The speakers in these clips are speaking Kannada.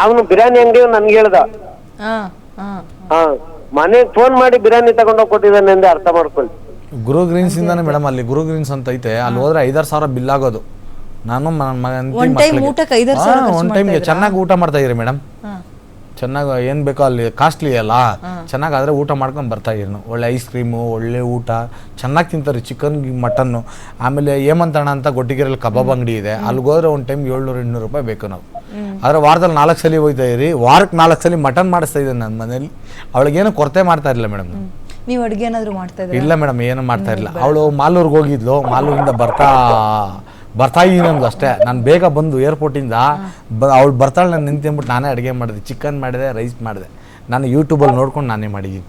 ಅವನು ಬಿರಿಯಾನಿ ಅಂಗಡಿ ನನ್ಗೆ ಹೇಳ್ದ. ಹಾ ಹಾ ಹಾ ಮನೆಗೆ ಫೋನ್ ಮಾಡಿ ಬಿರಿಯಾನಿ ತಗೊಂಡೋಗಿ ಕೊಟ್ಟಿದ್ದಾನೆ ಎಂದೇ ಅರ್ಥ ಮಾಡ್ಕೊಳ್ಳಿ. ಗುರು ಗ್ರೀನ್ಸ್ ಇಂದಾನೆ ಮೇಡಮ್, ಅಲ್ಲಿ ಗುರು ಗ್ರೀನ್ಸ್ ಅಂತ ಐತೆ, ಅಲ್ಲಿ ಹೋದ್ರೆ 5,000 ಸಾವಿರ ಬಿಲ್ ಆಗೋದು. ನಾನು ಒನ್ ಟೈಮ್ ಊಟಕ್ಕೆ 5,000 ಸಾವಿರ ಒನ್ ಟೈಮ್ಗೆ ಚೆನ್ನಾಗಿ ಊಟ ಮಾಡ್ತಾ ಇದ್ರಿ ಮೇಡಮ್. ಚೆನ್ನಾಗಿ ಏನು ಬೇಕೋ ಅಲ್ಲಿ ಕಾಸ್ಟ್ಲಿ ಅಲ್ಲ, ಚೆನ್ನಾಗಾದರೆ ಊಟ ಮಾಡ್ಕೊಂಡು ಬರ್ತಾ ಇದ್ರು. ಒಳ್ಳೆ ಐಸ್ ಕ್ರೀಮು, ಒಳ್ಳೆ ಊಟ ಚೆನ್ನಾಗಿ ತಿಂತಾರೆ, ಚಿಕನ್ ಮಟನ್ನು. ಆಮೇಲೆ ಹೇಮಂತಣ್ಣ ಅಂತ ಗೊಟ್ಟಿಗೆರೆಯಲ್ಲಿ ಕಬಾಬ್ ಅಂಗಡಿ ಇದೆ, ಅಲ್ಲಿಗೆ ಹೋದ್ರೆ ಒಂದು ಟೈಮ್ 700-800 ರೂಪಾಯಿ ಬೇಕು ನಾವು. ಆದರೆ ವಾರದಲ್ಲಿ 4 ಸಲ ಹೋಗ್ತಾ ಇರಿ, ವಾರಕ್ಕೆ 4 ಸಲ ಮಟನ್ ಮಾಡಿಸ್ತಾ ಇದ್ದೆ ನನ್ನ ಮನೇಲಿ. ಅವಳಿಗೇನು ಕೊರತೆ ಮಾಡ್ತಾ ಇರಲಿಲ್ಲ ಮೇಡಮ್. ನೀವು ಅಡುಗೆ ಏನಾದರೂ ಮಾಡ್ತಾ ಇದ್ದೀರಾ? ಇಲ್ಲ ಮೇಡಮ್, ಏನು ಮಾಡ್ತಾ ಇರಲಿಲ್ಲ. ಅವಳು ಮಾಲೂರ್ಗೆ ಹೋಗಿದ್ಲು, ಮಾಲೂರಿಂದ ಬರ್ತಾ ಇದ್ದೀನಿ ನಮ್ದು ಅಷ್ಟೇ. ನಾನು ಬೇಗ ಬಂದು ಏರ್ಪೋರ್ಟಿಂದ ಅವಳು ಬರ್ತಾಳೆ, ನಾನು ನಿಂತ್ಬಿಟ್ಟು ನಾನೇ ಅಡುಗೆ ಮಾಡಿದೆ, ಚಿಕನ್ ಮಾಡಿದೆ, ರೈಸ್ ಮಾಡಿದೆ. ನಾನು ಯೂಟ್ಯೂಬಲ್ಲಿ ನೋಡ್ಕೊಂಡು ನಾನೇ ಮಾಡಿದ್ದೀನಿ.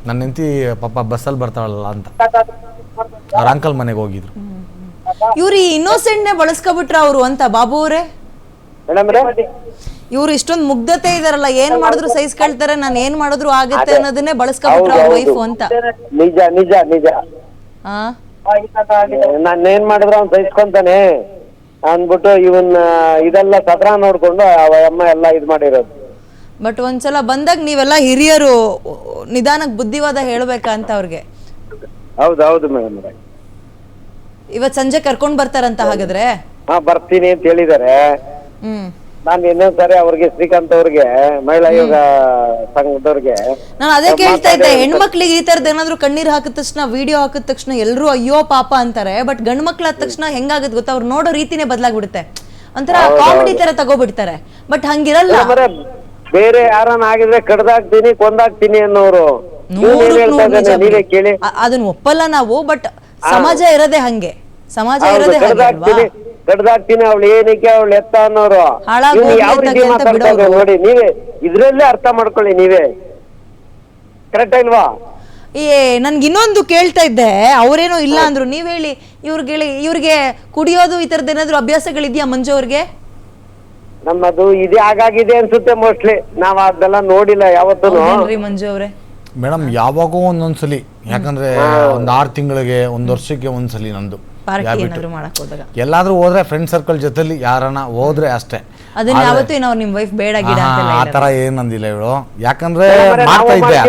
ನನ್ನ ಹೆಂಡತಿ ಪಾಪ ಬಸ್ಸಲ್ಲಿ ಬರ್ತಾಳಲ್ಲ ಅಂತ ಅವ್ರ ಅಂಕಲ್ ಮನೆಗೆ ಹೋಗಿದ್ರು. ಇವ್ರು ಇನ್ನೋಸೆಂಟ್ನೇ ಬಳಸ್ಕೊಬಿಟ್ರ ಅವರು ಅಂತ ಬಾಬು ಅವರೇ? ಇವ್ರು ಇಷ್ಟೊಂದು ಮುಗ್ಧತೆ ಇದಾರಲ್ಲ, ಏನ್ ಮಾಡಿದ್ರು ಸಹಿಸ್ಕೊಳ್ತಾರೆ, ನಾನು ಏನ್ ಮಾಡಿದ್ರು ಆಗತ್ತೆ ಅನ್ನೋದನ್ನೇ ಬಳಸ್ಕೊಬಿಟ್ರ ಅವ್ರ ವೈಫ್ ಅಂತ. ನಿಜ ನಿಜ ನಿಜ. ನಾನೇನ್ ಮಾಡಿದ್ರು ಅವ್ನು ಸಹಿಸ್ಕೊಂತಾನೆ ಅಂದ್ಬಿಟ್ಟು ಇವನ್ ಇದೆಲ್ಲ ಸತ್ರ ನೋಡ್ಕೊಂಡು ಅಮ್ಮ ಎಲ್ಲ ಇದ್ ಮಾಡಿರೋದು. ಬಟ್ ಒಂದ್ಸಲ ಬಂದಾಗ ನೀವೆಲ್ಲ ಹಿರಿಯರು ನಿಧಾನಕ್ಕೆ ಬುದ್ಧಿವಾದ ಹೇಳ್ಬೇಕಾ ಅಂತ ಅವ್ರಿಗೆ. ಹೌದೌದು ಮೇಡಮ್. ಇವತ್ ಸಂಜೆ ಕರ್ಕೊಂಡ್ ಬರ್ತಾರಂತ ಹಾಗಾದ್ರೆ? ಹಾ ಬರ್ತೀನಿ ಅಂತ ಹೇಳಿದಾರೆ. ನಾನು ಇನ್ನೊಂದ್ಸರಿ ಅವ್ರಿಗೆ ಶ್ರೀಕಾಂತ್ ಅವ್ರಿಗೆ ಮಹಿಳಾ ಯೋಗ ಸಂಘದವ್ರಿಗೆ ನಾನು ಅದೇ ಕೇಳ್ತಾ ಇದ್ದೆ, ಹೆಣ್ಮಕ್ಳಿಗೆ ಈ ತರದ್ ಏನಾದ್ರು ಕಣ್ಣೀರ್ ಹಾಕಿದ ತಕ್ಷಣ, ವಿಡಿಯೋ ಹಾಕಿದ ತಕ್ಷಣ ಎಲ್ರು ಅಯ್ಯೋ ಪಾಪ ಅಂತಾರೆ. ಬಟ್ ಗಂಡ್ ಮಕ್ಳು ಆದ ತಕ್ಷಣ ಹೆಂಗಾಗತ್ ಗೊತ್ತಾ, ಅವ್ರು ನೋಡೋ ರೀತಿನೇ ಬದಲಾಗ್ಬಿಡುತ್ತೆ, ಒಂಥರ ಕಾಮಿಡಿ ತರ ತಗೋಬಿಡ್ತಾರೆ. ಬಟ್ ಹಂಗಿರಲ್ಲ. ಬೇರೆ ಯಾರನ್ನ ಆಗಿದ್ರೆ ಕಡ್ದಾಕ್ತೀನಿ ಕೊಂದಾಕ್ತೀನಿ ಅನ್ನೋರು ನೀವೇ ಕೇಳಿ. ಅದನ್ನ ಒಪ್ಪಲ್ಲ ನಾವು, ಬಟ್ ಸಮಾಜ ಇರೋದೇ ಹಂಗೆ, ಸಮಾಜ ಇರೋದೇ ಕಡ್ದಾಕ್ತೀನಿ ಅವಳು ಏನಕ್ಕೆ ಅವಳು ಎತ್ತ ಅನ್ನೋರು ಯಾವ ರೀತಿ ಮಾತಾಡ್ತಾರೆ ನೋಡಿ. ನೀವೇ ಇದ್ರಲ್ಲೇ ಅರ್ಥ ಮಾಡ್ಕೊಳ್ಳಿ, ನೀವೇ ಕರೆಕ್ಟ್ ಇಲ್ವಾ? ನನ್ಗೆ ಇನ್ನೊಂದು ಕೇಳ್ತಾ ಇದ್ದೆ, ಅವ್ರೇನೋ ಇಲ್ಲ ಅಂದ್ರು, ನೀವ್ ಹೇಳಿ ಇವ್ರಿಗೆ ಕುಡಿಯೋದು ಈ ತರದ್ ಏನಾದ್ರು ಅಭ್ಯಾಸಗಳಿದ್ಯಾ ಮಂಜು ಅವ್ರಿಗೆ? ನಮ್ಮದು ಇದೇ ಆಗಾಗಿದೆ ಅನ್ಸುತ್ತೆ ಮೋಸ್ಟ್ಲಿ, ನಾವ್ ಅದೆಲ್ಲ ನೋಡಿಲ್ಲ ಯಾವತ್ತೂ ಮಂಜು ಅವ್ರೆ. ಮೇಡಮ್ ಯಾವಾಗೋ ಒಂದೊಂದ್ಸಲಿ, ಯಾಕಂದ್ರೆ ಒಂದ್ 6 ತಿಂಗಳಿಗೆ 1 ವರ್ಷಕ್ಕೆ ಒಂದ್ಸಲಿ ನಂದು ಎಲ್ಲಾದ್ರೂ ಹೋದ್ರೆ ಫ್ರೆಂಡ್ ಸರ್ಕಲ್ ಜೊತೆಲಿ ಯಾರನ್ನ ಹೋದ್ರೆ ಅಷ್ಟೇ. ಆತರ ಏನಂದಿಲ್ಲ ಇವಳು, ಯಾಕಂದ್ರೆ ಮಾಡ್ತಾ ಇದ್ದೆ.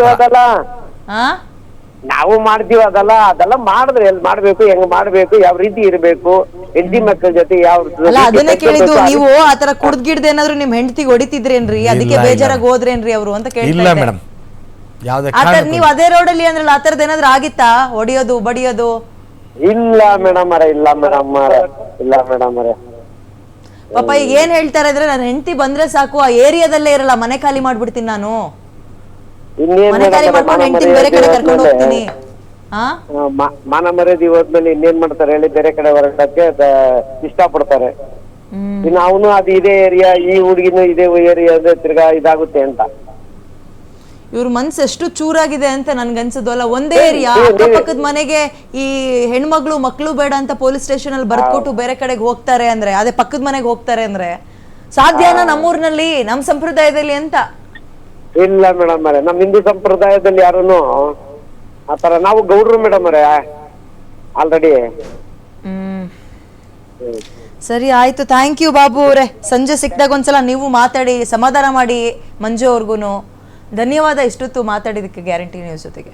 ನಾವು ಮಾಡ್ತೀವಿ ಅದೆಲ್ಲ ಮಾಡಿದ್ರೆ ಎಲ್ಲಿ ಮಾಡ್ಬೇಕು, ಹೆಂಗ್ ಮಾಡ್ಬೇಕು, ಯಾವ ರೀತಿ ಇರ್ಬೇಕು, ಹೆಂಡತಿ ಮಕ್ಕಳ ಜೊತೆ ಯಾವ. ಅದನ್ನೇ ಕೇಳಿದ್ದು, ನೀವು ಆತರ ಕುಡ್ದ್ ಏನಾದ್ರು ನಿಮ್ ಹೆಂಡತಿಗೆ ಹೊಡಿತಿದ್ರೇನ್ರಿ, ಅದಕ್ಕೆ ಬೇಜಾರಾಗಿ ಹೋದ್ರೇನ್ರಿ ಅವರು ಅಂತ ಕೇಳಿಲ್ಲ ಮೇಡಮ್. ನೀವು ಅದೇ ರೋಡಲ್ಲಿ ಅಂದ್ರಲ್ಲ, ಆ ತರದ್ ಏನಾದ್ರು ಆಗಿತ್ತಾ, ಹೊಡಿಯೋದು ಬಡಿಯೋದು? ಇಲ್ಲ ಮೇಡಮ್ ಅರೆ, ಇಲ್ಲ ಮೇಡಮ್ ಅರೆ, ಇಲ್ಲ ಮೇಡಮ್ ಅರೆ. ಪಾಪ ಈಗ ಏನ್ ಹೇಳ್ತಾರೆ ಅಂದ್ರೆ, ನನ್ನ ಹೆಂಡತಿ ಬಂದ್ರೆ ಸಾಕು, ಆ ಏರಿಯಾದಲ್ಲೇ ಇರಲ್ಲ, ಮನೆ ಖಾಲಿ ಮಾಡ್ಬಿಡ್ತೀನಿ ನಾನು, ಮನೆ ಖಾಲಿ ಮಾಡ್ಕೊಂಡು ಹೆಂಡತಿ ಬೇರೆ ಕಡೆ ಕರ್ಕೊಂಡು ಹೋಗ್ತೀನಿ. ಮಾನ ಮರ್ಯಾದೆ ಹೋದ್ಮೇಲೆ ಇನ್ನೇನ್ ಮಾಡ್ತಾರೆ ಹೇಳಿ, ಬೇರೆ ಕಡೆ ಹೊರಡಕ್ಕೆ ಇಷ್ಟ ಪಡ್ತಾರೆ. ಇನ್ನು ಅವನು ಅದು ಇದೇ ಏರಿಯಾ, ಈ ಹುಡುಗಿನೂ ಇದೇ ಏರಿಯಾ ತಿರ್ಗಾ ಇದಾಗುತ್ತೆ ಅಂತ. ಇವ್ರ ಮನ್ಸು ಎಷ್ಟು ಚೂರಾಗಿದೆ ಅಂತ ನನ್ಗನ್ಸೋದು. ಅಲ್ಲ, ಒಂದೇ ಏರಿಯಾ, ಅಕ್ಕಪಕ್ಕದ ಮನೆಗೆ ಈ ಹೆಣ್ಮಗಳು ಮಕ್ಳು ಬೇಡ ಅಂತ ಪೊಲೀಸ್ ಸ್ಟೇಷನ್ ಅಲ್ಲಿ ಬರ್ಕೊಟ್ಟು ಬೇರೆ ಕಡೆಗೆ ಹೋಗ್ತಾರೆ ಅಂದ್ರೆ, ಅದೇ ಪಕ್ಕದ ಮನೆಗೆ ಹೋಗ್ತಾರೆ ಅಂದ್ರೆ ಸಾಧ್ಯನಾ ನಮ್ಮೂರಿನಲ್ಲಿ, ನಮ್ ಸಂಪ್ರದಾಯದಲ್ಲಿ ಅಂತ? ಇಲ್ಲ ಮೇಡಮ್ ಅವರೇ, ನಮ್ ಹಿಂದೂ ಸಂಪ್ರದಾಯದಲ್ಲಿ ಯಾರೂನು ಆತರ, ನಾವು ಗೌಡ್ರು ಮೇಡಮ್ ಅವರೇ ಆಲ್ರೆಡಿ. ಸರಿ ಆಯ್ತು, ಥ್ಯಾಂಕ್ ಯು ಬಾಬು ಅವರೇ. ಸಂಜೆ ಸಿಕ್ಕಿದಾಗ ಒಂದ್ಸಲ ನೀವು ಮಾತಾಡಿ ಸಮಾಧಾನ ಮಾಡಿ ಮಂಜು ಅವ್ರಿಗೂ. ಧನ್ಯವಾದ ಇಷ್ಟೊತ್ತು ಮಾತಾಡಿದಕ್ಕೆ ಗ್ಯಾರಂಟಿ ನ್ಯೂಸ್ ಜೊತೆಗೆ.